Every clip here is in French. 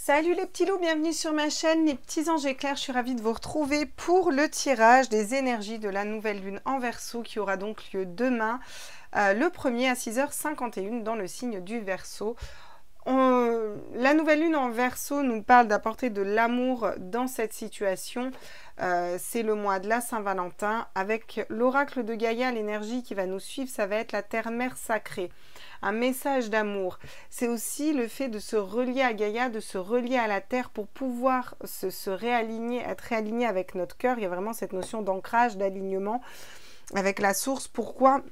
Salut les petits loups, bienvenue sur ma chaîne, les petits anges éclairs. Je suis ravie de vous retrouver pour le tirage des énergies de la nouvelle lune en Verseau qui aura donc lieu demain, le 1er à 6h51 dans le signe du Verseau. La nouvelle lune en Verseau nous parle d'apporter de l'amour dans cette situation. C'est le mois de la Saint-Valentin. Avec l'oracle de Gaïa, l'énergie qui va nous suivre, ça va être la terre-mère sacrée. Un message d'amour. C'est aussi le fait de se relier à Gaïa, de se relier à la terre pour pouvoir se réaligner, être réaligné avec notre cœur. Il y a vraiment cette notion d'ancrage, d'alignement avec la source. Pourquoi ?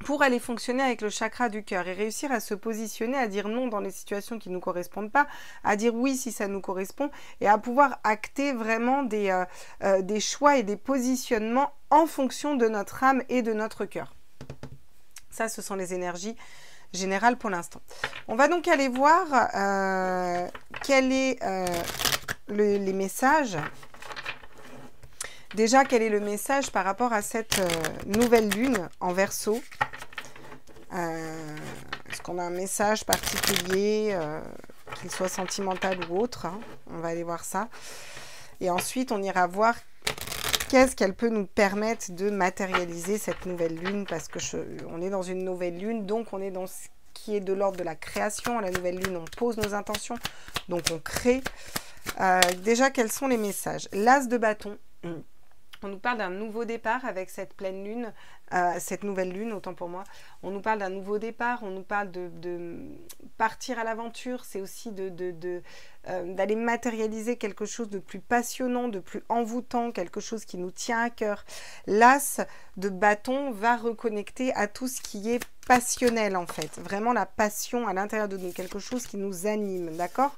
Pour aller fonctionner avec le chakra du cœur et réussir à se positionner, à dire non dans les situations qui ne nous correspondent pas, à dire oui si ça nous correspond et à pouvoir acter vraiment des choix et des positionnements en fonction de notre âme et de notre cœur. Ça, ce sont les énergies générales pour l'instant. On va donc aller voir quels sont les messages. Déjà, quel est le message par rapport à cette nouvelle lune en Verseau? Est-ce qu'on a un message particulier, qu'il soit sentimental ou autre, hein? On va aller voir ça. Et ensuite, on ira voir qu'est-ce qu'elle peut nous permettre de matérialiser cette nouvelle lune, parce que on est dans une nouvelle lune, donc on est dans ce qui est de l'ordre de la création. À la nouvelle lune, on pose nos intentions, donc on crée. Déjà, quels sont les messages? L'as de bâton. On nous parle d'un nouveau départ avec cette pleine lune, cette nouvelle lune, autant pour moi. On nous parle d'un nouveau départ, on nous parle de partir à l'aventure. C'est aussi d'aller matérialiser quelque chose de plus passionnant, de plus envoûtant, quelque chose qui nous tient à cœur. L'as de bâton va reconnecter à tout ce qui est passionnel en fait. Vraiment la passion à l'intérieur de nous, quelque chose qui nous anime, d'accord ?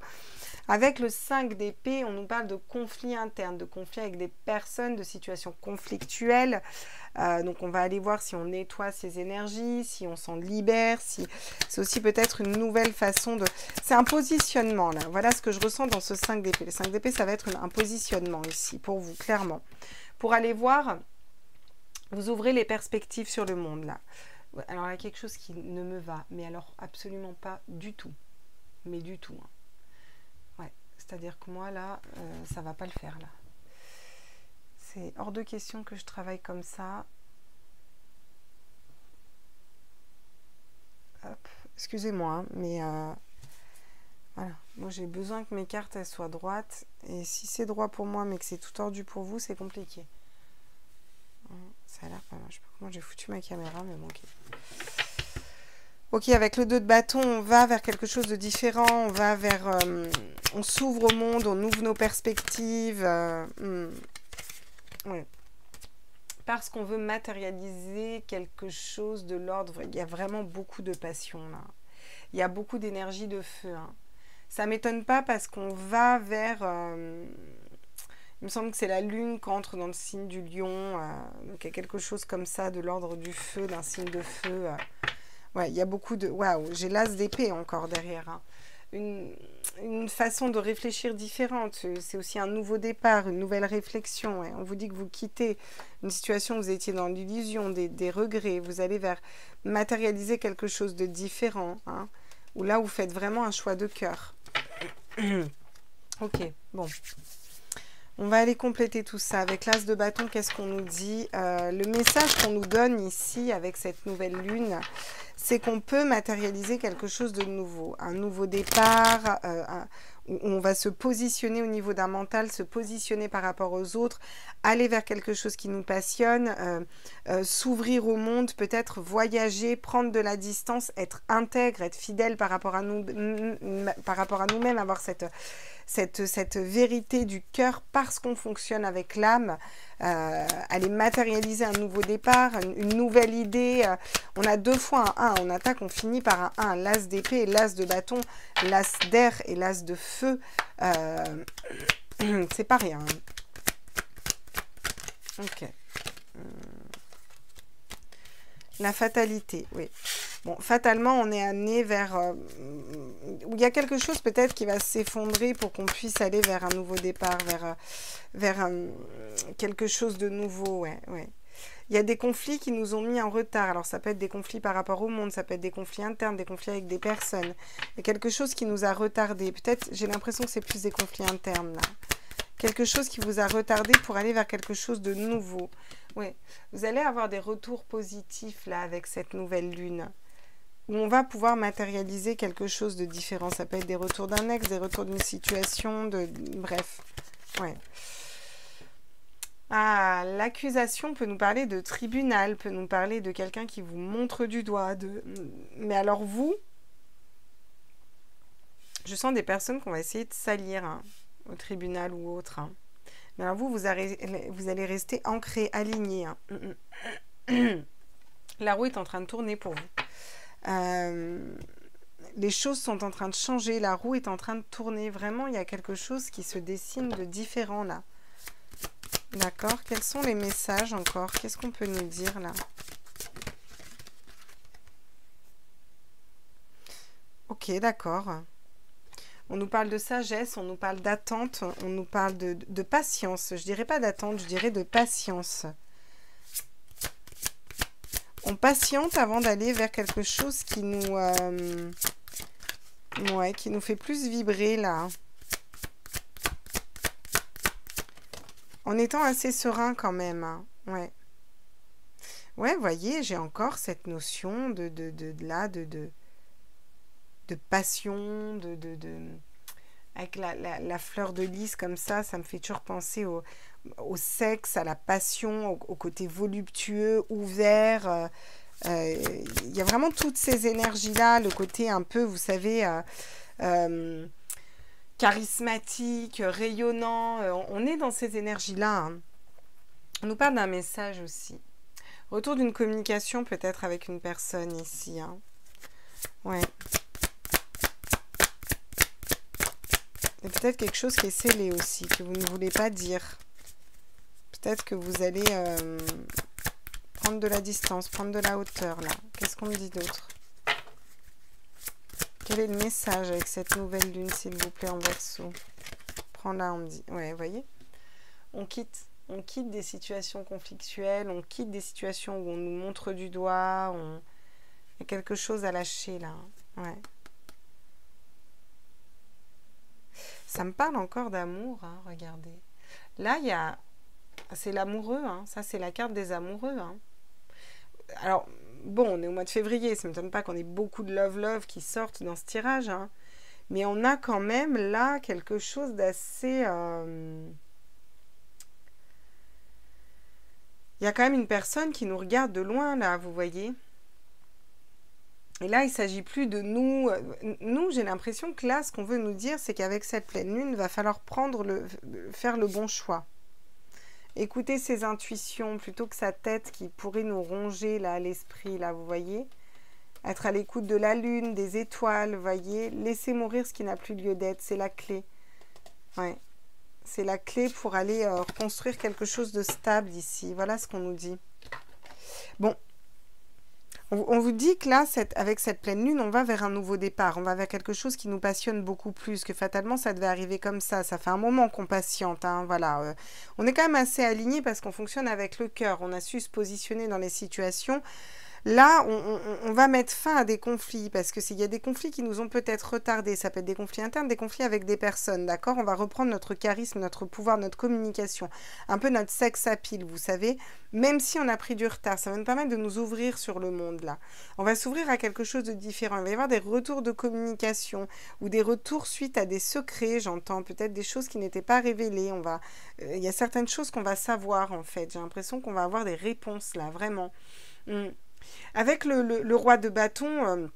Avec le 5 d'épée, on nous parle de conflits internes, de conflits avec des personnes, de situations conflictuelles. Donc on va aller voir si on nettoie ces énergies, si on s'en libère, si c'est aussi peut-être une nouvelle façon de... C'est un positionnement là, voilà ce que je ressens dans ce 5 d'épée. Le 5 d'épée, ça va être un positionnement ici, pour vous, clairement. Pour aller voir, vous ouvrez les perspectives sur le monde là. Alors il y a quelque chose qui ne me va, mais alors absolument pas du tout. Mais du tout, hein. C'est-à-dire que moi, là, ça ne va pas le faire, là. C'est hors de question que je travaille comme ça. Hop, excusez-moi, hein, mais voilà. Moi, j'ai besoin que mes cartes, elles soient droites. Et si c'est droit pour moi, mais que c'est tout tordu pour vous, c'est compliqué. Ça a l'air pas mal. Je sais pas comment j'ai foutu ma caméra, mais bon, ok. Ok, avec le 2 de bâton, on va vers quelque chose de différent, on va vers... on s'ouvre au monde, on ouvre nos perspectives. Ouais. Parce qu'on veut matérialiser quelque chose de l'ordre. Il y a vraiment beaucoup de passion, là. Il y a beaucoup d'énergie de feu. Hein. Ça ne m'étonne pas parce qu'on va vers... il me semble que c'est la lune qui entre dans le signe du lion. Donc il y a quelque chose comme ça, de l'ordre du feu, d'un signe de feu. Ouais, il y a beaucoup de... Waouh, j'ai l'as d'épée encore derrière. Hein. Une façon de réfléchir différente. C'est aussi un nouveau départ, une nouvelle réflexion. Ouais. On vous dit que vous quittez une situation où vous étiez dans l'illusion, des regrets. Vous allez vers matérialiser quelque chose de différent. Hein, où là, vous faites vraiment un choix de cœur. Ok, bon. On va aller compléter tout ça. Avec l'as de bâton, qu'est-ce qu'on nous dit? Le message qu'on nous donne ici, avec cette nouvelle lune, c'est qu'on peut matérialiser quelque chose de nouveau. Un nouveau départ, où on va se positionner au niveau d'un mental, se positionner par rapport aux autres, aller vers quelque chose qui nous passionne, s'ouvrir au monde, peut-être voyager, prendre de la distance, être intègre, être fidèle par rapport à nous-mêmes, avoir cette vérité du cœur parce qu'on fonctionne avec l'âme, aller matérialiser un nouveau départ, une nouvelle idée. On a deux fois un 1, on attaque, on finit par un 1, l'as d'épée, l'as de bâton, l'as d'air et l'as de feu. C'est pas rien. Ok. La fatalité, oui. Bon, fatalement, on est amené vers... où il y a quelque chose peut-être qui va s'effondrer pour qu'on puisse aller vers un nouveau départ, vers quelque chose de nouveau, ouais. Il y a des conflits qui nous ont mis en retard. Alors, ça peut être des conflits par rapport au monde, ça peut être des conflits internes, des conflits avec des personnes. Il y a quelque chose qui nous a retardé. Peut-être, j'ai l'impression que c'est plus des conflits internes, là. Quelque chose qui vous a retardé pour aller vers quelque chose de nouveau. Oui, vous allez avoir des retours positifs, là, avec cette nouvelle lune, où on va pouvoir matérialiser quelque chose de différent. Ça peut être des retours d'un ex, des retours d'une situation, bref. Ouais. Ah, l'accusation peut nous parler de tribunal, peut nous parler de quelqu'un qui vous montre du doigt. Mais alors vous, je sens des personnes qu'on va essayer de salir hein, au tribunal ou autre. Hein. Mais alors vous allez rester ancré, aligné. Hein. La roue est en train de tourner pour vous. Les choses sont en train de changer, la roue est en train de tourner. Vraiment, il y a quelque chose qui se dessine de différent là. D'accord. Quels sont les messages encore? Qu'est-ce qu'on peut nous dire là? Ok, d'accord. On nous parle de sagesse, on nous parle d'attente, on nous parle de patience. Je dirais pas d'attente, je dirais de patience. On patiente avant d'aller vers quelque chose qui nous, qui nous fait plus vibrer là. En étant assez serein quand même. Hein. Ouais. Ouais, voyez, j'ai encore cette notion de passion, avec la fleur de lys comme ça me fait toujours penser au sexe, à la passion, au côté voluptueux, ouvert. Il y a vraiment toutes ces énergies-là, le côté un peu, vous savez, charismatique, rayonnant. On est dans ces énergies-là. Hein. On nous parle d'un message aussi. Retour d'une communication peut-être avec une personne ici. Hein. Ouais. Et peut-être quelque chose qui est scellé aussi, que vous ne voulez pas dire. Peut-être que vous allez prendre de la distance, prendre de la hauteur, là. Qu'est-ce qu'on me dit d'autre? Quel est le message avec cette nouvelle lune, s'il vous plaît, en Verseau? Prends là, on me dit. Ouais, vous voyez? On quitte des situations conflictuelles, on quitte des situations où on nous montre du doigt, il y a quelque chose à lâcher, là. Ouais. Ça me parle encore d'amour, hein, regardez. Là, il y a... C'est l'amoureux, hein. Ça, c'est la carte des amoureux. Hein. Alors, bon, on est au mois de février, ça ne m'étonne pas qu'on ait beaucoup de love qui sortent dans ce tirage. Hein. Mais on a quand même, là, quelque chose d'assez... Il y a quand même une personne qui nous regarde de loin, là, vous voyez. Et là, il ne s'agit plus de nous. Nous, j'ai l'impression que là, ce qu'on veut nous dire, c'est qu'avec cette pleine lune, il va falloir faire le bon choix. Écouter ses intuitions plutôt que sa tête qui pourrait nous ronger là, à l'esprit, là, vous voyez. Être à l'écoute de la lune, des étoiles, vous voyez. Laisser mourir ce qui n'a plus lieu d'être, c'est la clé. Ouais. C'est la clé pour aller construire quelque chose de stable ici. Voilà ce qu'on nous dit. Bon. On vous dit que là, avec cette pleine lune, on va vers un nouveau départ. On va vers quelque chose qui nous passionne beaucoup plus, que fatalement, ça devait arriver comme ça. Ça fait un moment qu'on patiente. Hein, voilà. On est quand même assez alignés parce qu'on fonctionne avec le cœur. On a su se positionner dans les situations. Là, on va mettre fin à des conflits parce que s'il y a des conflits qui nous ont peut-être retardés, ça peut être des conflits internes, des conflits avec des personnes, d'accord? On va reprendre notre charisme, notre pouvoir, notre communication, un peu notre sex appeal, vous savez, même si on a pris du retard, ça va nous permettre de nous ouvrir sur le monde, là. On va s'ouvrir à quelque chose de différent, il va y avoir des retours de communication ou des retours suite à des secrets, j'entends peut-être des choses qui n'étaient pas révélées, il y a certaines choses qu'on va savoir, en fait, j'ai l'impression qu'on va avoir des réponses, là, vraiment. Avec le roi de bâton,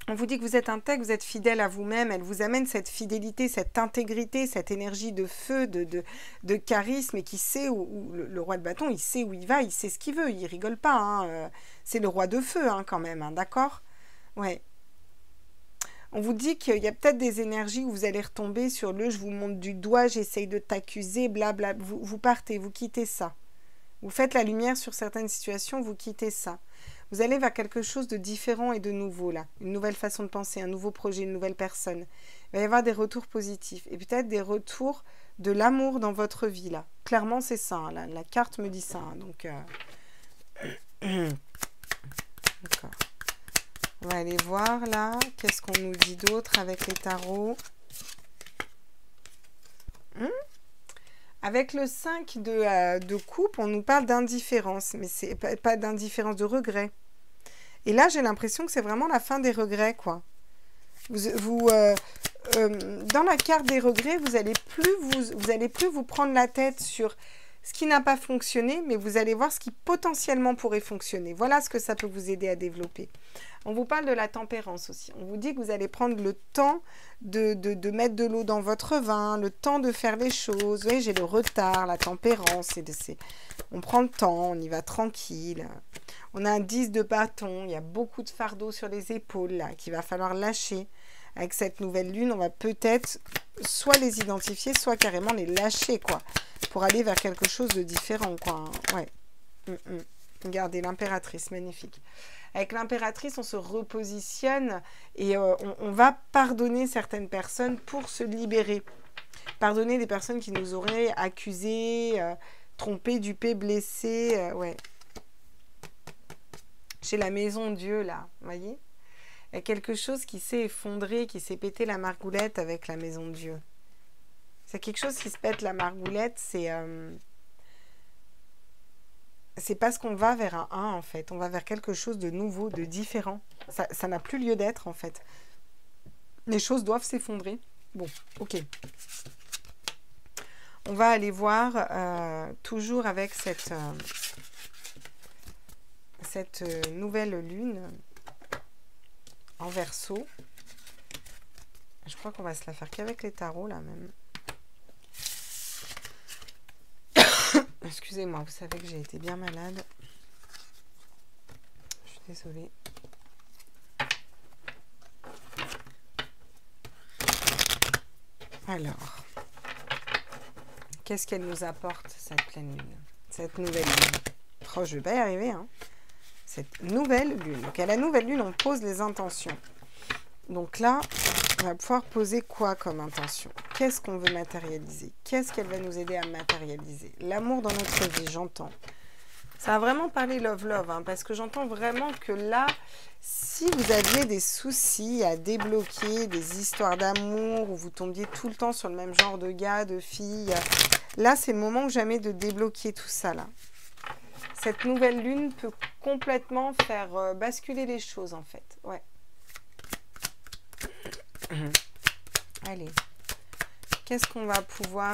on vous dit que vous êtes intègre, vous êtes fidèle à vous-même, elle vous amène cette fidélité, cette intégrité, cette énergie de feu, de charisme, et qui sait où le roi de bâton, il sait où il va, il sait ce qu'il veut, il rigole pas, hein, c'est le roi de feu hein, quand même, hein, d'accord? Ouais. On vous dit qu'il y a peut-être des énergies où vous allez retomber sur le « je vous montre du doigt, j'essaye de t'accuser », blabla, vous partez, vous quittez ça. Vous faites la lumière sur certaines situations, vous quittez ça. Vous allez vers quelque chose de différent et de nouveau, là. Une nouvelle façon de penser, un nouveau projet, une nouvelle personne. Il va y avoir des retours positifs. Et peut-être des retours de l'amour dans votre vie, là. Clairement, c'est ça. Hein, la carte me dit ça. Hein, donc, D'accord. On va aller voir là. Qu'est-ce qu'on nous dit d'autre avec les tarots? Avec le 5 de coupe, on nous parle d'indifférence. Mais c'est pas d'indifférence, de regret. Et là, j'ai l'impression que c'est vraiment la fin des regrets, quoi. Dans la carte des regrets, vous allez plus vous prendre la tête sur ce qui n'a pas fonctionné, mais vous allez voir ce qui potentiellement pourrait fonctionner. Voilà ce que ça peut vous aider à développer. On vous parle de la tempérance aussi. On vous dit que vous allez prendre le temps de mettre de l'eau dans votre vin, le temps de faire les choses. Vous voyez, j'ai le retard, la tempérance. On prend le temps, on y va tranquille. On a un 10 de bâton, il y a beaucoup de fardeaux sur les épaules là, qu'il va falloir lâcher. Avec cette nouvelle lune, on va peut-être soit les identifier, soit carrément les lâcher, quoi, pour aller vers quelque chose de différent, quoi. Ouais. Regardez, l'impératrice, magnifique. Avec l'impératrice, on se repositionne et on va pardonner certaines personnes pour se libérer. Pardonner des personnes qui nous auraient accusés, trompés, dupés, blessés, ouais. Chez la maison Dieu, là, vous voyez? Il y a quelque chose qui s'est effondré, qui s'est pété la margoulette avec la maison de Dieu. C'est quelque chose qui se pète la margoulette, c'est parce qu'on va vers un 1, en fait. On va vers quelque chose de nouveau, de différent. Ça n'a plus lieu d'être, en fait. Les choses doivent s'effondrer. Bon, ok. On va aller voir, toujours avec cette nouvelle lune en Verseau. Je crois qu'on va se la faire qu'avec les tarots là même. Excusez-moi, vous savez que j'ai été bien malade. Je suis désolée. Alors, qu'est-ce qu'elle nous apporte cette pleine lune, cette nouvelle lune? Oh, je vais pas y arriver, hein. Cette nouvelle lune. Donc, à la nouvelle lune, on pose les intentions. Donc là, on va pouvoir poser quoi comme intention? Qu'est-ce qu'on veut matérialiser? Qu'est-ce qu'elle va nous aider à matérialiser? L'amour dans notre vie, j'entends. Ça va vraiment parler love, hein, parce que j'entends vraiment que là, si vous aviez des soucis à débloquer, des histoires d'amour, où vous tombiez tout le temps sur le même genre de gars, de filles, là, c'est le moment ou jamais de débloquer tout ça, là. Cette nouvelle lune peut complètement faire basculer les choses, en fait. Ouais. Allez. Qu'est-ce qu'on va pouvoir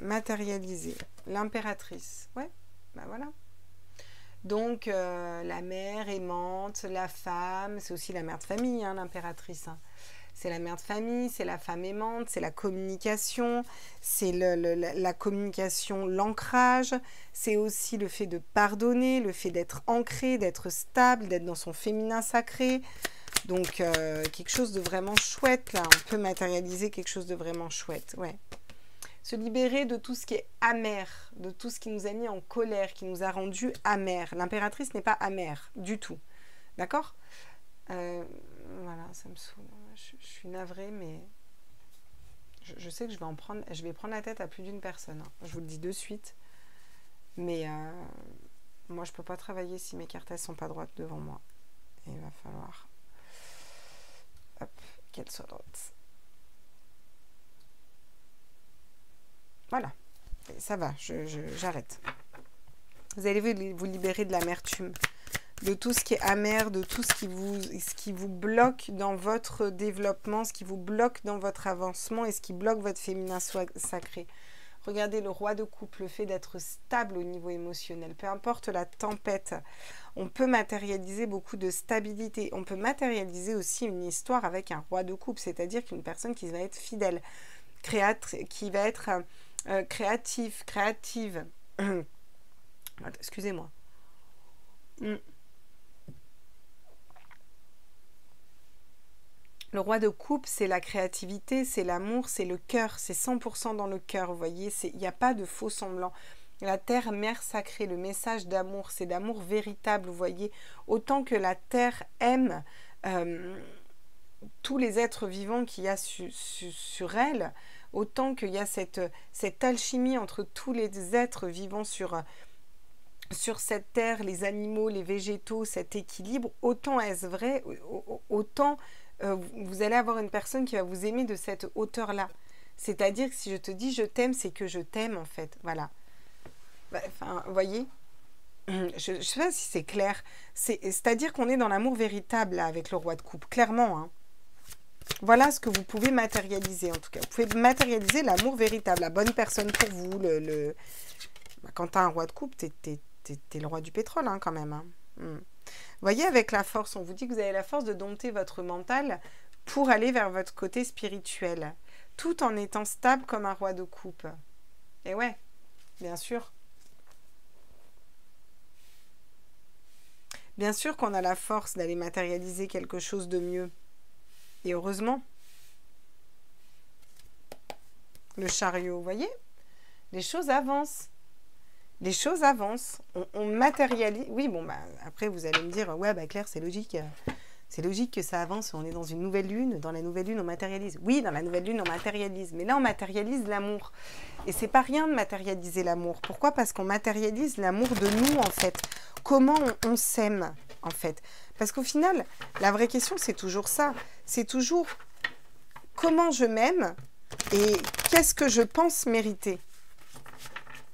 matérialiser? L'impératrice. Ouais, ben voilà. Donc, la mère aimante, la femme, c'est aussi la mère de famille, hein, l'impératrice. Hein. C'est la mère de famille, c'est la femme aimante, c'est la communication, c'est la communication, l'ancrage, c'est aussi le fait de pardonner, le fait d'être ancré, d'être stable, d'être dans son féminin sacré. Donc, quelque chose de vraiment chouette, là. On peut matérialiser quelque chose de vraiment chouette, ouais. Se libérer de tout ce qui est amer, de tout ce qui nous a mis en colère, qui nous a rendu amers. L'impératrice n'est pas amère, du tout. D'accord ? Voilà, ça me saoule. Je suis navrée, mais je sais que je vais prendre la tête à plus d'une personne. Hein. Je vous le dis de suite. Mais moi, je ne peux pas travailler si mes cartes ne sont pas droites devant moi. Et il va falloir qu'elles soient droites. Voilà. Et ça va, j'arrête. Vous allez vous libérer de l'amertume, de tout ce qui est amer, de tout ce qui vous bloque dans votre développement, ce qui vous bloque dans votre avancement et ce qui bloque votre féminin sacré. Regardez le roi de coupe, le fait d'être stable au niveau émotionnel. Peu importe la tempête, on peut matérialiser beaucoup de stabilité. On peut matérialiser aussi une histoire avec un roi de coupe, c'est-à-dire qu'une personne qui va être fidèle, qui va être créative. Excusez-moi. Le roi de coupe, c'est la créativité, c'est l'amour, c'est le cœur, c'est 100% dans le cœur, vous voyez, il n'y a pas de faux semblant. La terre, mère sacrée, le message d'amour, c'est d'amour véritable, vous voyez. Autant que la terre aime tous les êtres vivants qu'il y a sur elle, autant qu'il y a cette alchimie entre tous les êtres vivants sur sur cette terre, les animaux, les végétaux, cet équilibre, autant est-ce vrai, autant vous allez avoir une personne qui va vous aimer de cette hauteur-là. C'est-à-dire que si je te dis je t'aime, c'est que je t'aime en fait. Voilà. Enfin, vous voyez, je ne sais pas si c'est clair. C'est-à-dire qu'on est dans l'amour véritable là, avec le roi de coupe, clairement. Hein. Voilà ce que vous pouvez matérialiser en tout cas. Vous pouvez matérialiser l'amour véritable, la bonne personne pour vous. Quand tu as un roi de coupe, tu es le roi du pétrole hein, quand même. Hein. Vous voyez, avec la force, on vous dit que vous avez la force de dompter votre mental pour aller vers votre côté spirituel, tout en étant stable comme un roi de coupe. Et ouais, bien sûr. Bien sûr qu'on a la force d'aller matérialiser quelque chose de mieux. Et heureusement. Le chariot, vous voyez? Les choses avancent. Les choses avancent. On matérialise. Oui, bon, bah, après, vous allez me dire, ouais, bah, Claire, c'est logique. C'est logique que ça avance. On est dans une nouvelle lune. Dans la nouvelle lune, on matérialise. Oui, dans la nouvelle lune, on matérialise. Mais là, on matérialise l'amour. Et c'est pas rien de matérialiser l'amour. Pourquoi? Parce qu'on matérialise l'amour de nous, en fait. Comment on s'aime, en fait. Parce qu'au final, la vraie question, c'est toujours ça. C'est toujours comment je m'aime et qu'est-ce que je pense mériter.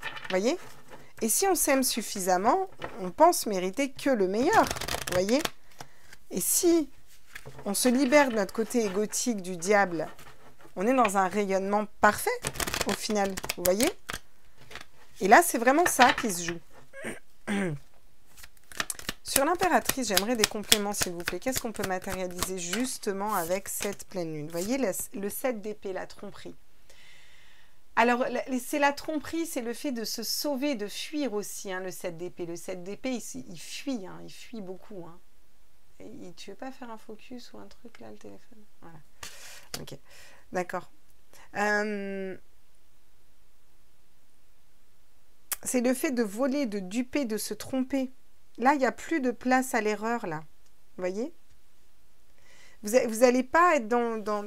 Vous voyez? Et si on s'aime suffisamment, on pense mériter que le meilleur. Vous voyez? Et si on se libère de notre côté égotique du diable, on est dans un rayonnement parfait, au final. Vous voyez? Et là, c'est vraiment ça qui se joue. Sur l'impératrice, j'aimerais des compléments, s'il vous plaît. Qu'est-ce qu'on peut matérialiser justement avec cette pleine lune? Vous voyez, le 7 d'épée, la tromperie. Alors, c'est la tromperie, c'est le fait de se sauver, de fuir aussi, hein, le 7 d'épée. Le 7 d'épée, il fuit, hein, il fuit beaucoup. Hein. Tu veux pas faire un focus ou un truc, là, le téléphone? Voilà. Ok, d'accord. C'est le fait de voler, de duper, de se tromper. Là, il n'y a plus de place à l'erreur, là. Vous voyez? Vous n'allez pas être dans...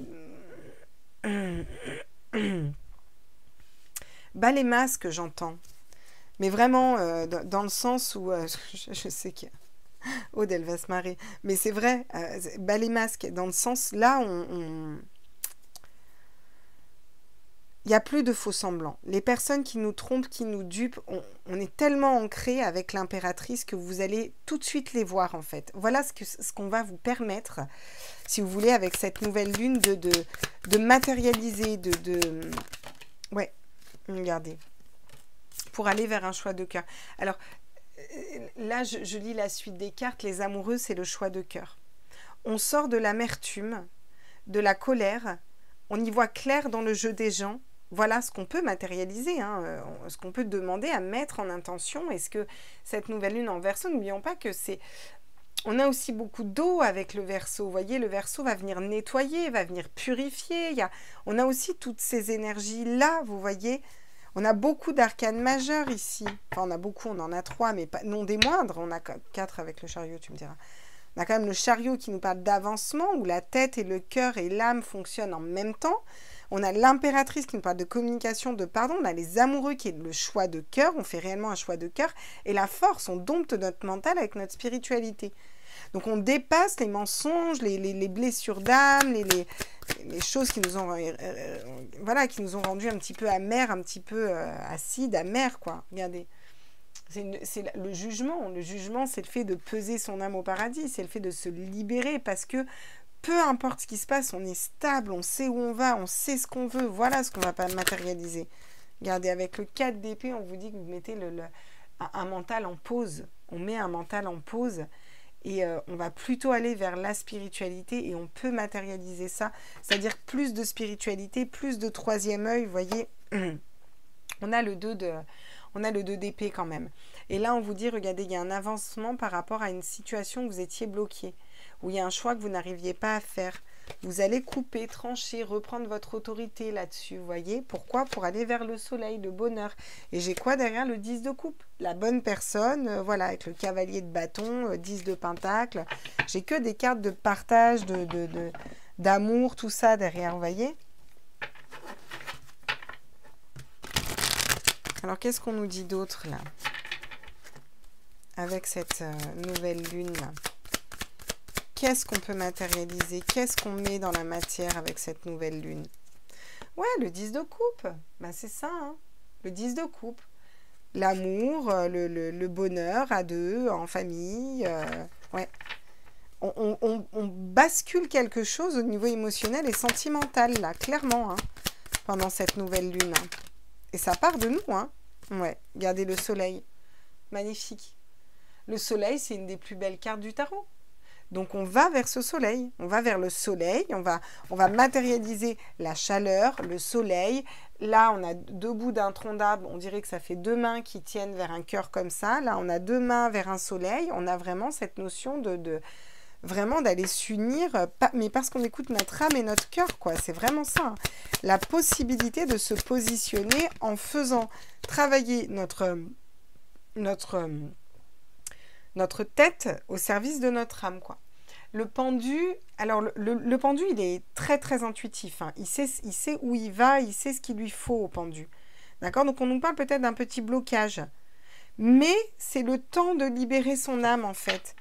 Bas les masques, j'entends. Mais vraiment, dans le sens où... je sais que... Aude, elle va se marrer. Mais c'est vrai, bas les masques. Dans le sens, là, il n'y a plus de faux semblants. Les personnes qui nous trompent, qui nous dupent, on est tellement ancré avec l'impératrice que vous allez tout de suite les voir, en fait. Voilà ce qu'on va vous permettre, si vous voulez, avec cette nouvelle lune, de matérialiser, Ouais, regardez. Pour aller vers un choix de cœur. Alors, là, je lis la suite des cartes. Les amoureux, c'est le choix de cœur. On sort de l'amertume, de la colère. On y voit clair dans le jeu des gens. Voilà ce qu'on peut matérialiser, hein, ce qu'on peut demander à mettre en intention. Est-ce que cette nouvelle lune en Verseau, n'oublions pas que c'est... On a aussi beaucoup d'eau avec le Verseau. Vous voyez, le Verseau va venir nettoyer, va venir purifier. On a aussi toutes ces énergies-là, vous voyez. On a beaucoup d'arcanes majeures ici. Enfin, on a beaucoup, on en a 3, mais pas, non des moindres. On a 4 avec le chariot, tu me diras. On a quand même le chariot qui nous parle d'avancement, où la tête et le cœur et l'âme fonctionnent en même temps. On a l'impératrice qui nous parle de communication, de pardon. On a les amoureux qui est le choix de cœur. On fait réellement un choix de cœur. Et la force, on dompte notre mental avec notre spiritualité. Donc on dépasse les mensonges, les blessures d'âme, les choses qui nous ont voilà, qui nous ont rendu un petit peu amers, un petit peu acides, amers, quoi. Regardez. C'est le jugement. Le jugement, c'est le fait de peser son âme au paradis. C'est le fait de se libérer parce que peu importe ce qui se passe, on est stable, on sait où on va, on sait ce qu'on veut. Voilà ce qu'on va pas matérialiser. Regardez, avec le 4 d'épée, on vous dit que vous mettez un mental en pause. On met un mental en pause et on va plutôt aller vers la spiritualité et on peut matérialiser ça. C'est-à-dire plus de spiritualité, plus de troisième œil, vous voyez. On a le 2 d'épée quand même. Et là, on vous dit, regardez, il y a un avancement par rapport à une situation où vous étiez bloqué, où il y a un choix que vous n'arriviez pas à faire. Vous allez couper, trancher, reprendre votre autorité là-dessus, vous voyez. Pourquoi? Pour aller vers le soleil, le bonheur. Et j'ai quoi derrière le 10 de coupe? La bonne personne, voilà, avec le cavalier de bâton, 10 de pentacle. J'ai que des cartes de partage, d'amour, tout ça derrière, vous voyez. Alors, qu'est-ce qu'on nous dit d'autre, là? avec cette nouvelle lune là? Qu'est-ce qu'on peut matérialiser? Qu'est-ce qu'on met dans la matière avec cette nouvelle lune? Ouais, le 10 de coupe. Ben, c'est ça, hein, le 10 de coupe. L'amour, le bonheur à deux, en famille. Ouais. On bascule quelque chose au niveau émotionnel et sentimental, là, clairement, hein, pendant cette nouvelle lune. Hein. Et ça part de nous, hein. Ouais, regardez le soleil. Magnifique. Le soleil, c'est une des plus belles cartes du tarot. Donc, on va vers ce soleil. On va vers le soleil. On va matérialiser la chaleur, le soleil. Là, on a deux bouts d'un tronc d'arbre. On dirait que ça fait deux mains qui tiennent vers un cœur comme ça. Là, on a deux mains vers un soleil. On a vraiment cette notion vraiment d'aller s'unir, mais parce qu'on écoute notre âme et notre cœur, quoi. C'est vraiment ça. Hein. La possibilité de se positionner en faisant travailler notre tête au service de notre âme, quoi. Le pendu, alors le pendu, il est très très intuitif. Hein. Il sait où il va, il sait ce qu'il lui faut au pendu. D'accord? Donc on nous parle peut-être d'un petit blocage. Mais c'est le temps de libérer son âme, en fait.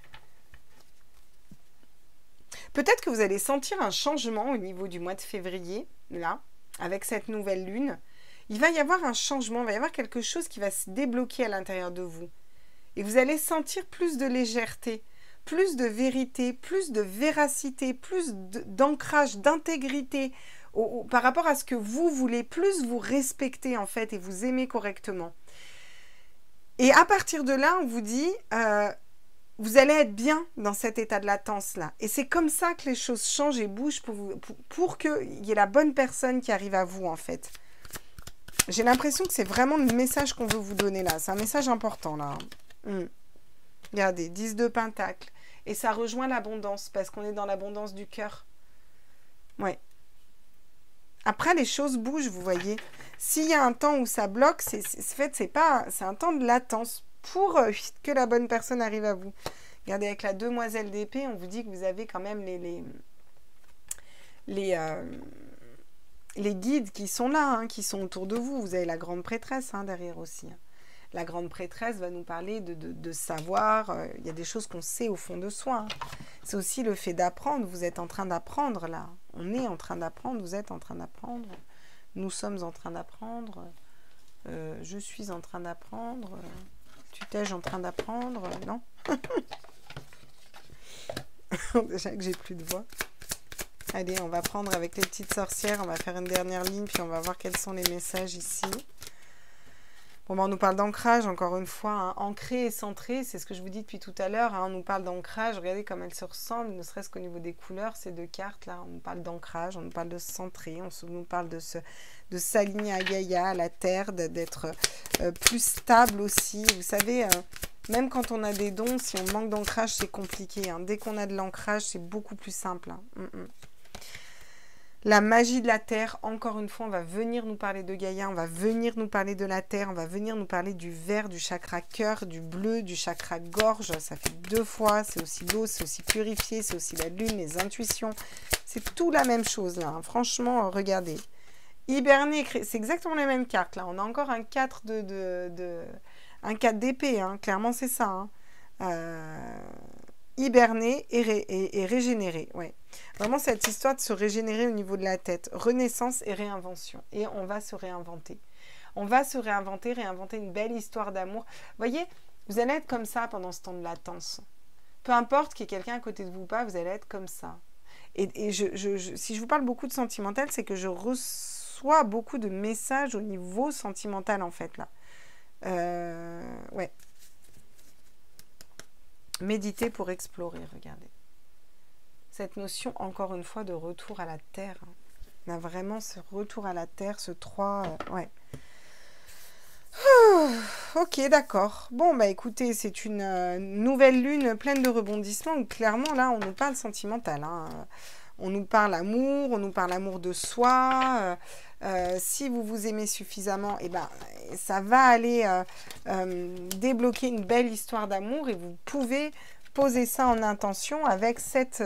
Peut-être que vous allez sentir un changement au niveau du mois de février, là, avec cette nouvelle lune. Il va y avoir un changement, il va y avoir quelque chose qui va se débloquer à l'intérieur de vous. Et vous allez sentir plus de légèreté, plus de vérité, plus de véracité, plus d'ancrage, d'intégrité par rapport à ce que vous voulez, plus vous respectez en fait et vous aimez correctement. Et à partir de là, on vous dit, vous allez être bien dans cet état de latence-là. Et c'est comme ça que les choses changent et bougent pour qu'il y ait la bonne personne qui arrive à vous en fait. J'ai l'impression que c'est vraiment le message qu'on veut vous donner là. C'est un message important là. Regardez, 10 de Pentacle. Et ça rejoint l'abondance, parce qu'on est dans l'abondance du cœur. Ouais. Après, les choses bougent, vous voyez. S'il y a un temps où ça bloque, c'est un temps de latence pour que la bonne personne arrive à vous. Regardez, avec la demoiselle d'épée, on vous dit que vous avez quand même les guides qui sont là, hein, qui sont autour de vous. Vous avez la grande prêtresse hein, derrière aussi. Hein. La grande prêtresse va nous parler de savoir. Il y a des choses qu'on sait au fond de soi. Hein. C'est aussi le fait d'apprendre. Vous êtes en train d'apprendre là. On est en train d'apprendre. Vous êtes en train d'apprendre. Nous sommes en train d'apprendre. Je suis en train d'apprendre. Tu t'es en train d'apprendre. Non. Déjà que j'ai plus de voix. Allez, on va prendre avec les petites sorcières. On va faire une dernière ligne. Puis on va voir quels sont les messages ici. Bon, ben, on nous parle d'ancrage, encore une fois, hein, ancré et centré, c'est ce que je vous dis depuis tout à l'heure, hein, on nous parle d'ancrage, regardez comme elles se ressemblent, ne serait-ce qu'au niveau des couleurs, ces deux cartes-là, on nous parle d'ancrage, on nous parle de centré, on nous parle de s'aligner à Gaïa, à la terre, d'être plus stable aussi, vous savez, même quand on a des dons, si on manque d'ancrage, c'est compliqué, hein. Dès qu'on a de l'ancrage, c'est beaucoup plus simple. Hein. La magie de la terre, encore une fois, on va venir nous parler de Gaïa, on va venir nous parler de la terre, on va venir nous parler du vert, du chakra cœur, du bleu, du chakra gorge. Ça fait 2 fois, c'est aussi l'eau, c'est aussi purifié, c'est aussi la lune, les intuitions. C'est tout la même chose là, hein. Franchement, regardez. Hiberner, c'est exactement les mêmes cartes là. On a encore un 4 un 4 d'épée, hein. Clairement c'est ça. Hein. Hiberner et régénérer, ouais. Vraiment cette histoire de se régénérer au niveau de la tête. Renaissance et réinvention. Et on va se réinventer. On va se réinventer une belle histoire d'amour. Vous voyez, vous allez être comme ça pendant ce temps de latence. Peu importe qu'il y ait quelqu'un à côté de vous ou pas, vous allez être comme ça. Et si je vous parle beaucoup de sentimental, c'est que je reçois beaucoup de messages au niveau sentimental en fait là. Ouais. Méditer pour explorer, regardez. Cette notion, encore une fois, de retour à la terre. Hein. On a vraiment ce retour à la terre, ce 3, ouais. Ok, d'accord. Bon, bah écoutez, c'est une nouvelle lune pleine de rebondissements où clairement, là, on nous parle sentimental. Hein. On nous parle amour, on nous parle amour de soi. Si vous vous aimez suffisamment, eh ben, ça va aller débloquer une belle histoire d'amour et vous pouvez poser ça en intention avec cette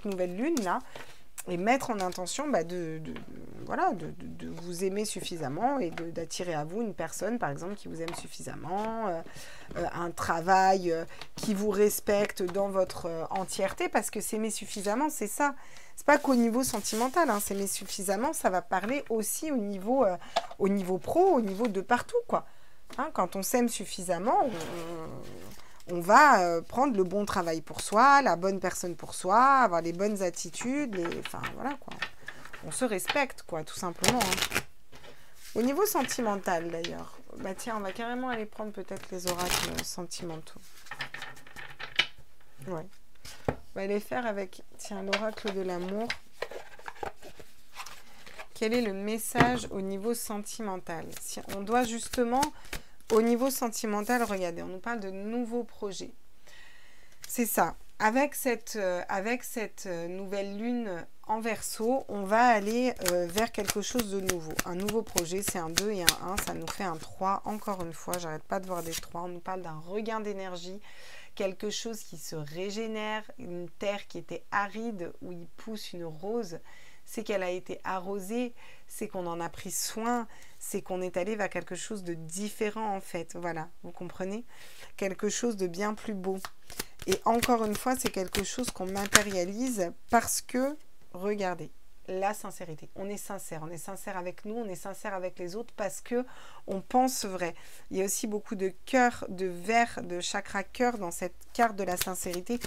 nouvelle lune là. et mettre en intention voilà, de vous aimer suffisamment et d'attirer à vous une personne, par exemple, qui vous aime suffisamment, un travail qui vous respecte dans votre entièreté, parce que s'aimer suffisamment, c'est ça. C'est pas qu'au niveau sentimental, hein, s'aimer suffisamment, ça va parler aussi au niveau pro, au niveau de partout, quoi. Hein, quand on s'aime suffisamment, on va prendre le bon travail pour soi, la bonne personne pour soi, avoir les bonnes attitudes, enfin voilà quoi. On se respecte quoi, tout simplement. Hein. Au niveau sentimental d'ailleurs, bah tiens, on va carrément aller prendre peut-être les oracles sentimentaux. Ouais. On va les faire avec, tiens, l'oracle de l'amour. Quel est le message au niveau sentimental? Si on doit justement, au niveau sentimental, regardez, on nous parle de nouveaux projets. C'est ça. Avec cette nouvelle lune en Verseau, on va aller vers quelque chose de nouveau. Un nouveau projet, c'est un 2 et un 1, ça nous fait un 3. Encore une fois, j'arrête pas de voir des 3. On nous parle d'un regain d'énergie, quelque chose qui se régénère, une terre qui était aride, où il pousse une rose. C'est qu'elle a été arrosée, c'est qu'on en a pris soin, c'est qu'on est allé vers quelque chose de différent en fait. Voilà, vous comprenez? Quelque chose de bien plus beau. Et encore une fois, c'est quelque chose qu'on matérialise parce que, regardez, la sincérité. On est sincère avec nous, on est sincère avec les autres parce que on pense vrai. Il y a aussi beaucoup de cœur, de verre, de chakra cœur dans cette carte de la sincérité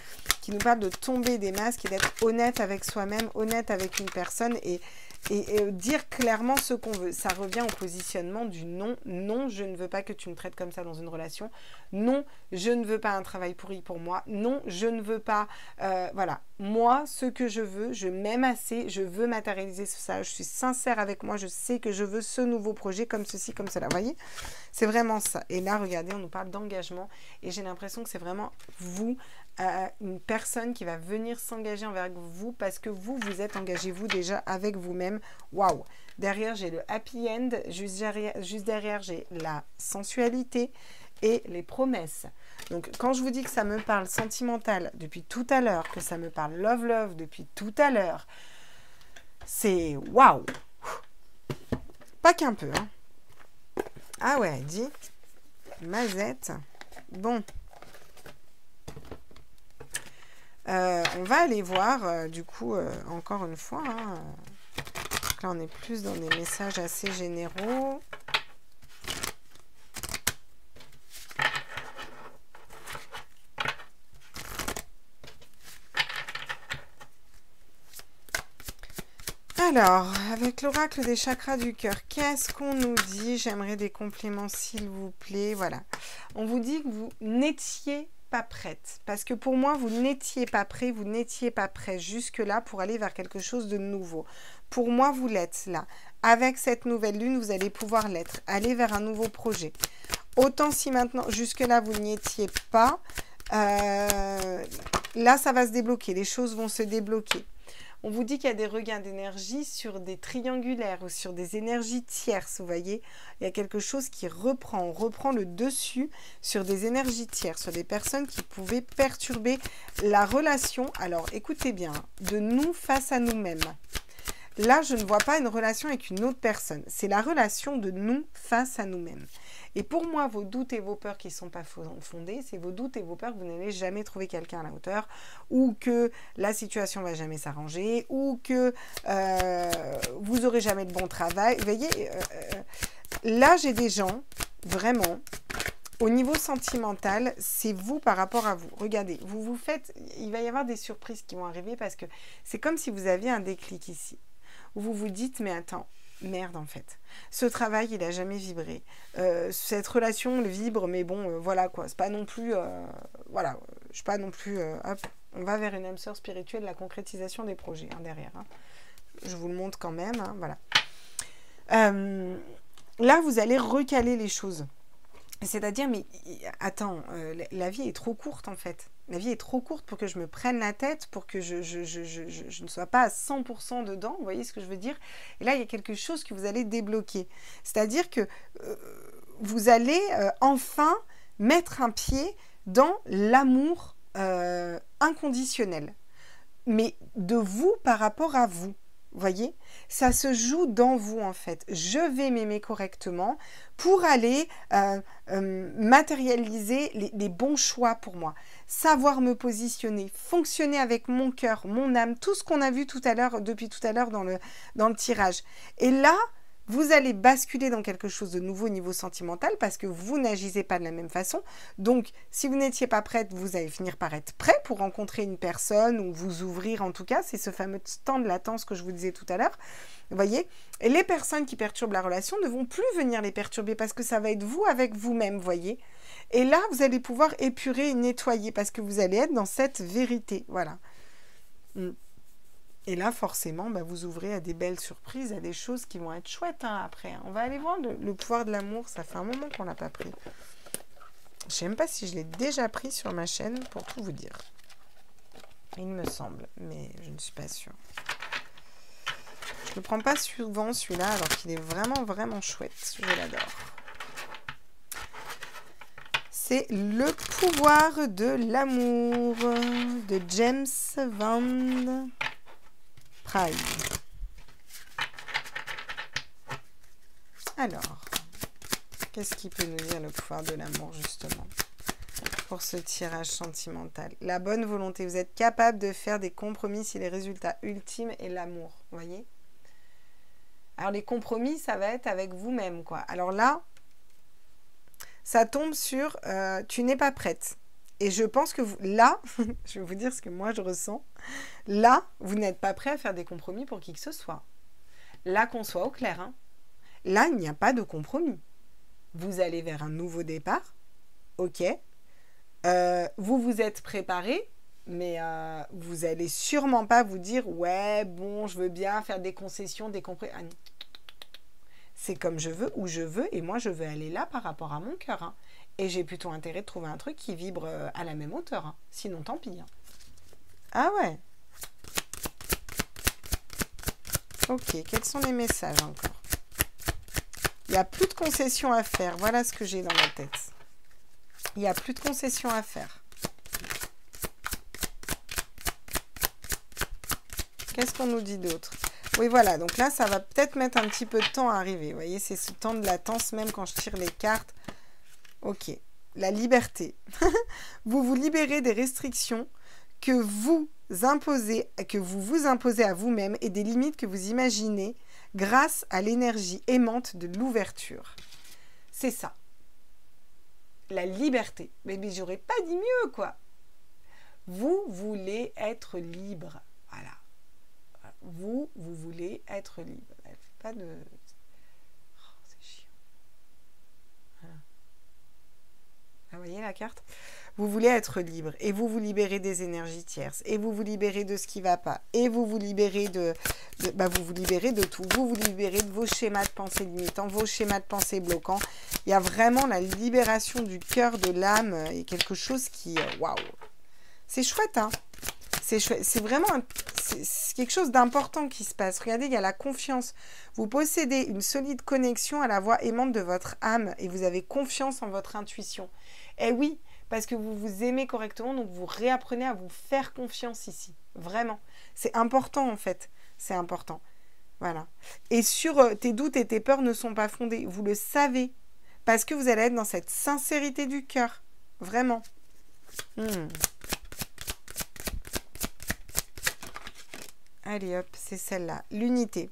qui nous parle de tomber des masques et d'être honnête avec soi-même, honnête avec une personne et dire clairement ce qu'on veut. Ça revient au positionnement du non. Non, je ne veux pas que tu me traites comme ça dans une relation. Non, je ne veux pas un travail pourri pour moi. Non, je ne veux pas... voilà. Moi, ce que je veux, je m'aime assez, je veux matérialiser ça. Je suis sincère avec moi, je sais que je veux ce nouveau projet comme ceci, comme cela. Vous voyez? C'est vraiment ça. Et là, regardez, on nous parle d'engagement. Et j'ai l'impression que c'est vraiment vous, une personne qui va venir s'engager envers vous parce que vous êtes engagé, vous, déjà avec vous-même. Waouh! Derrière, j'ai le happy end. Juste derrière, j'ai la sensualité et les promesses. Donc, quand je vous dis que ça me parle sentimental depuis tout à l'heure, que ça me parle love depuis tout à l'heure, c'est waouh! Pas qu'un peu, hein. Ah ouais, dit Mazette. Bon. On va aller voir, du coup, encore une fois. Hein, donc là, on est plus dans des messages assez généraux. Alors, avec l'oracle des chakras du cœur, qu'est-ce qu'on nous dit? J'aimerais des compléments, s'il vous plaît. Voilà. On vous dit que vous n'étiez pas prête. Parce que pour moi, vous n'étiez pas prêt, vous n'étiez pas prêt jusque-là pour aller vers quelque chose de nouveau. Pour moi, vous l'êtes là. Avec cette nouvelle lune, vous allez pouvoir l'être. Aller vers un nouveau projet. Autant si maintenant, jusque-là, vous n'y étiez pas, là, ça va se débloquer. Les choses vont se débloquer. On vous dit qu'il y a des regains d'énergie sur des triangulaires ou sur des énergies tierces, vous voyez. Il y a quelque chose qui reprend, on reprend le dessus sur des énergies tierces, sur des personnes qui pouvaient perturber la relation. Alors, écoutez bien, de nous face à nous-mêmes. Là, je ne vois pas une relation avec une autre personne. C'est la relation de nous face à nous-mêmes. Et pour moi, vos doutes et vos peurs qui ne sont pas fondés, c'est vos doutes et vos peurs que vous n'allez jamais trouver quelqu'un à la hauteur, ou que la situation ne va jamais s'arranger, ou que vous n'aurez jamais le bon travail. Vous voyez, là, j'ai des gens, vraiment, au niveau sentimental, c'est vous par rapport à vous. Regardez, vous faites, il va y avoir des surprises qui vont arriver parce que c'est comme si vous aviez un déclic ici. Où vous vous dites, mais attends, merde en fait. Ce travail, il n'a jamais vibré. Cette relation, elle vibre, mais bon, voilà quoi. C'est pas non plus, voilà, je suis pas non plus, hop, on va vers une âme sœur spirituelle, la concrétisation des projets, hein, derrière. Hein. Je vous le montre quand même, hein, voilà. Là, vous allez recaler les choses. C'est-à-dire, mais attends, la vie est trop courte en fait. La vie est trop courte pour que je me prenne la tête, pour que je ne sois pas à 100% dedans, vous voyez ce que je veux dire? Et là, il y a quelque chose que vous allez débloquer. C'est-à-dire que vous allez enfin mettre un pied dans l'amour inconditionnel. mais de vous par rapport à vous. Voyez, ça se joue dans vous en fait. Je vais m'aimer correctement pour aller matérialiser les bons choix pour moi. Savoir me positionner, fonctionner avec mon cœur, mon âme, tout ce qu'on a vu tout à l'heure, depuis tout à l'heure dans le tirage. Et là, vous allez basculer dans quelque chose de nouveau au niveau sentimental parce que vous n'agissez pas de la même façon. Donc, si vous n'étiez pas prête, vous allez finir par être prêt pour rencontrer une personne ou vous ouvrir en tout cas. C'est ce fameux temps de latence que je vous disais tout à l'heure. Vous voyez? Et les personnes qui perturbent la relation ne vont plus venir les perturber parce que ça va être vous avec vous-même, voyez? Et là, vous allez pouvoir épurer et nettoyer parce que vous allez être dans cette vérité. Voilà. Et là, forcément, vous ouvrez à des belles surprises, à des choses qui vont être chouettes après. On va aller voir le pouvoir de l'amour. Ça fait un moment qu'on ne l'a pas pris. Je ne sais même pas si je l'ai déjà pris sur ma chaîne, pour tout vous dire. Il me semble, mais je ne suis pas sûre. Je ne le prends pas souvent, celui-là, alors qu'il est vraiment, vraiment chouette. Je l'adore. C'est le pouvoir de l'amour de James Van Praagh. Alors, qu'est-ce qui peut nous dire le pouvoir de l'amour, justement, pour ce tirage sentimental? La bonne volonté. Vous êtes capable de faire des compromis si les résultats ultimes est l'amour, vous voyez? Alors, les compromis, ça va être avec vous-même, quoi. Alors là, ça tombe sur tu n'es pas prête. Et je pense que vous, là, je vais vous dire ce que moi je ressens, là, vous n'êtes pas prêt à faire des compromis pour qui que ce soit. Là, qu'on soit au clair, hein. Là, il n'y a pas de compromis. Vous allez vers un nouveau départ, ok. Vous vous êtes préparé, mais vous allez sûrement pas vous dire, ouais, bon, je veux bien faire des concessions, des compromis. Ah, c'est comme je veux, où je veux, et moi, je veux aller là par rapport à mon cœur, hein. Et j'ai plutôt intérêt de trouver un truc qui vibre à la même hauteur. Hein. Sinon, tant pis. Hein. Ah ouais. Ok, quels sont les messages encore? Il n'y a plus de concessions à faire. Voilà ce que j'ai dans ma tête. Il n'y a plus de concessions à faire. Qu'est-ce qu'on nous dit d'autre? Oui, voilà. Donc là, ça va peut-être mettre un petit peu de temps à arriver. Vous voyez, c'est ce temps de latence, même quand je tire les cartes. Ok, la liberté. Vous vous libérez des restrictions que vous imposez à vous-même et des limites que vous imaginez grâce à l'énergie aimante de l'ouverture. C'est ça. La liberté. Mais j'aurais pas dit mieux, quoi. Vous voulez être libre. Voilà. Vous voulez être libre. Elle fait pas de... Vous voyez la carte? Vous voulez être libre et vous vous libérez des énergies tierces et vous vous libérez de ce qui ne va pas et vous vous libérez vous vous libérez de tout. Vous vous libérez de vos schémas de pensée limitants, vos schémas de pensée bloquants. Il y a vraiment la libération du cœur, de l'âme et quelque chose qui... Waouh! C'est chouette, hein? C'est chouette. C'est vraiment c'est quelque chose d'important qui se passe. Regardez, il y a la confiance. Vous possédez une solide connexion à la voix aimante de votre âme et vous avez confiance en votre intuition. Et oui, parce que vous vous aimez correctement, donc vous réapprenez à vous faire confiance ici. Vraiment. C'est important en fait. C'est important. Voilà. Et sur tes doutes et tes peurs ne sont pas fondés. Vous le savez. Parce que vous allez être dans cette sincérité du cœur. Vraiment. Allez hop, c'est celle-là. L'unité.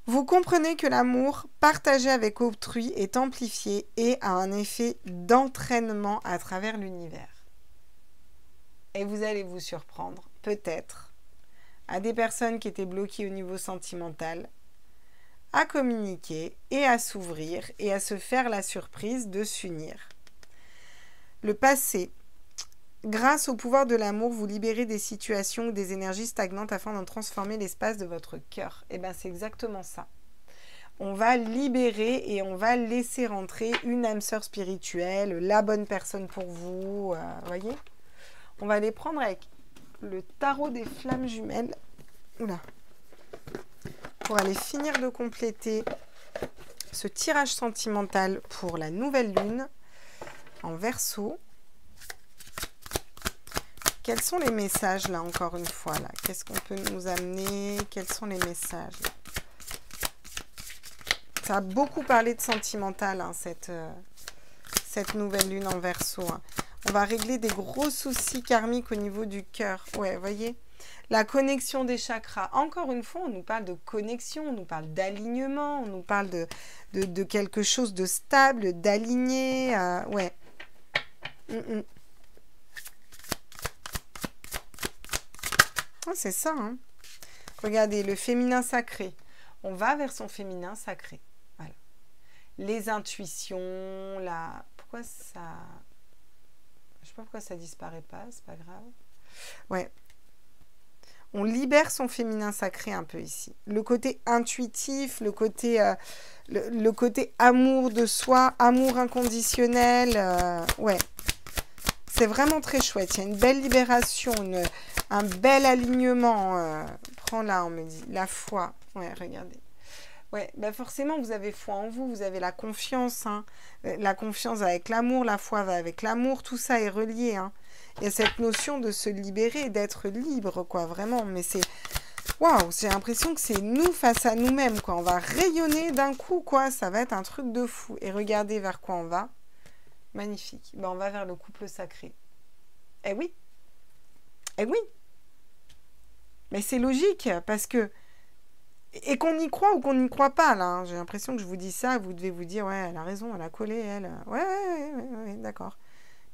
Vous comprenez que l'amour partagé avec autrui est amplifié et a un effet d'entraînement à travers l'univers. Et vous allez vous surprendre, peut-être, à des personnes qui étaient bloquées au niveau sentimental, à communiquer et à s'ouvrir et à se faire la surprise de s'unir. Le passé. Grâce au pouvoir de l'amour, vous libérez des situations ou des énergies stagnantes afin d'en transformer l'espace de votre cœur. Et bien, c'est exactement ça. On va libérer et on va laisser rentrer une âme sœur spirituelle, la bonne personne pour vous. Voyez ? On va les prendre avec le tarot des flammes jumelles. Oula. Pour aller finir de compléter ce tirage sentimental pour la nouvelle lune en Verseau. quels sont les messages là, encore une fois là? Qu'est-ce qu'on peut nous amener? Quels sont les messages là? Ça a beaucoup parlé de sentimental, hein, cette nouvelle lune en Verseau. Hein. On va régler des gros soucis karmiques au niveau du cœur. Ouais, vous voyez? La connexion des chakras. Encore une fois, on nous parle de connexion, on nous parle d'alignement, on nous parle de quelque chose de stable, d'aligné. Ouais. Oh, c'est ça. Hein. Regardez, le féminin sacré. On va vers son féminin sacré. Voilà. Les intuitions, la... Pourquoi ça... Je sais pas pourquoi ça disparaît pas, c'est pas grave. Ouais. On libère son féminin sacré un peu ici. Le côté intuitif, le côté amour de soi, amour inconditionnel. Ouais. C'est vraiment très chouette. Il y a une belle libération, un bel alignement. Prends là, on me dit. La foi. Ouais, regardez. Ouais, bah forcément, vous avez foi en vous. Vous avez la confiance. Hein. La confiance avec l'amour. La foi va avec l'amour. Tout ça est relié. Hein. Il y a cette notion de se libérer, d'être libre, quoi, vraiment. Mais c'est... Waouh, j'ai l'impression que c'est nous face à nous-mêmes, quoi. On va rayonner d'un coup, quoi. Ça va être un truc de fou. Et regardez vers quoi on va. Magnifique. Ben, on va vers le couple sacré. Eh oui. Eh oui. Mais c'est logique, parce que... Et qu'on y croit ou qu'on n'y croit pas, là. Hein. J'ai l'impression que je vous dis ça, vous devez vous dire, ouais, elle a raison, elle a collé, elle. Ouais, d'accord.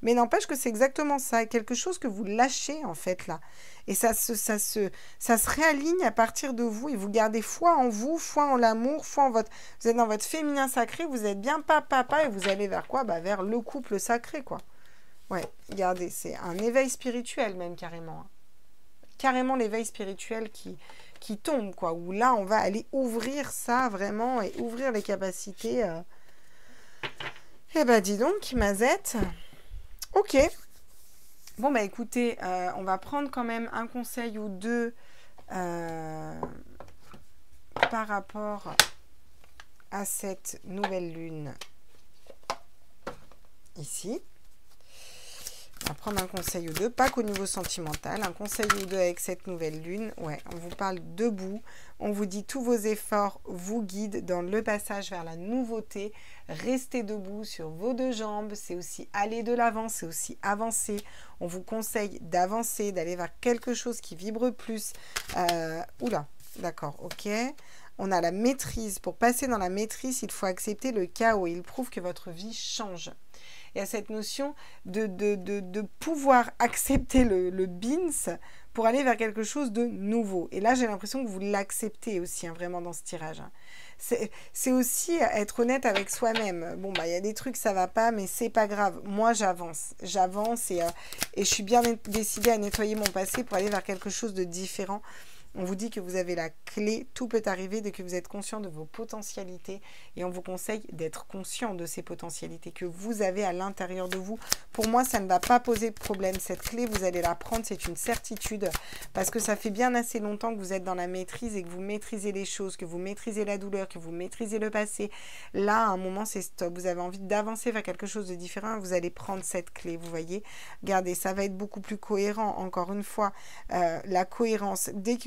Mais n'empêche que c'est exactement ça, quelque chose que vous lâchez en fait là. Et ça se réaligne à partir de vous et vous gardez foi en vous, foi en l'amour, foi en votre... Vous êtes dans votre féminin sacré, vous êtes bien papa et vous allez vers quoi? Bah, vers le couple sacré quoi. Ouais, regardez, c'est un éveil spirituel même carrément. Hein. Carrément l'éveil spirituel qui tombe quoi. Où là on va aller ouvrir ça vraiment et ouvrir les capacités. Eh ben dis donc, Mazette... Ok. Bon, bah écoutez, on va prendre quand même un conseil ou deux par rapport à cette nouvelle lune ici. On va prendre un conseil ou deux, pas qu'au niveau sentimental, un conseil ou deux avec cette nouvelle lune. Ouais, on vous parle debout, on vous dit tous vos efforts vous guident dans le passage vers la nouveauté. Restez debout sur vos deux jambes, c'est aussi aller de l'avant, c'est aussi avancer. On vous conseille d'avancer, d'aller vers quelque chose qui vibre plus. Oula, d'accord, ok. On a la maîtrise. Pour passer dans la maîtrise, il faut accepter le chaos. Il prouve que votre vie change. Il y a cette notion de pouvoir accepter le bins pour aller vers quelque chose de nouveau. Et là, j'ai l'impression que vous l'acceptez aussi, hein, vraiment, dans ce tirage. Hein. C'est aussi être honnête avec soi-même. Bon, bah, il y a des trucs, ça va pas, mais c'est pas grave. Moi, j'avance. J'avance et je suis bien décidée à nettoyer mon passé pour aller vers quelque chose de différent. On vous dit que vous avez la clé, tout peut arriver dès que vous êtes conscient de vos potentialités et on vous conseille d'être conscient de ces potentialités que vous avez à l'intérieur de vous. Pour moi, ça ne va pas poser de problème. Cette clé, vous allez la prendre, c'est une certitude parce que ça fait bien assez longtemps que vous êtes dans la maîtrise et que vous maîtrisez les choses, que vous maîtrisez la douleur, que vous maîtrisez le passé. Là, à un moment, c'est stop. Vous avez envie d'avancer vers quelque chose de différent, vous allez prendre cette clé, vous voyez. Regardez, ça va être beaucoup plus cohérent. Encore une fois, la cohérence, dès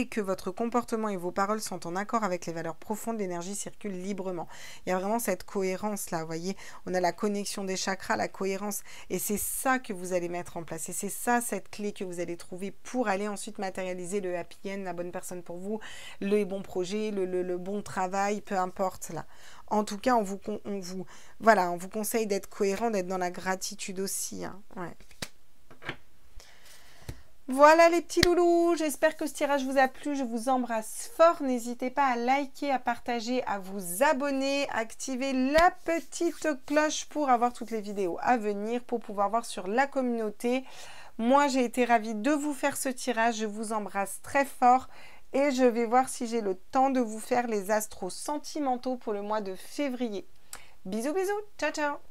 que votre comportement et vos paroles sont en accord avec les valeurs profondes, l'énergie circule librement. Il y a vraiment cette cohérence là, vous voyez. On a la connexion des chakras, la cohérence. Et c'est ça que vous allez mettre en place. Et c'est ça, cette clé que vous allez trouver pour aller ensuite matérialiser le happy end, la bonne personne pour vous, le bon projet, le bon travail, peu importe là. En tout cas, on vous conseille d'être cohérent, d'être dans la gratitude aussi. Hein. Ouais. Voilà les petits loulous, j'espère que ce tirage vous a plu, je vous embrasse fort, n'hésitez pas à liker, à partager, à vous abonner, activer la petite cloche pour avoir toutes les vidéos à venir, pour pouvoir voir sur la communauté. Moi j'ai été ravie de vous faire ce tirage, je vous embrasse très fort et je vais voir si j'ai le temps de vous faire les astros sentimentaux pour le mois de février. Bisous bisous, ciao ciao.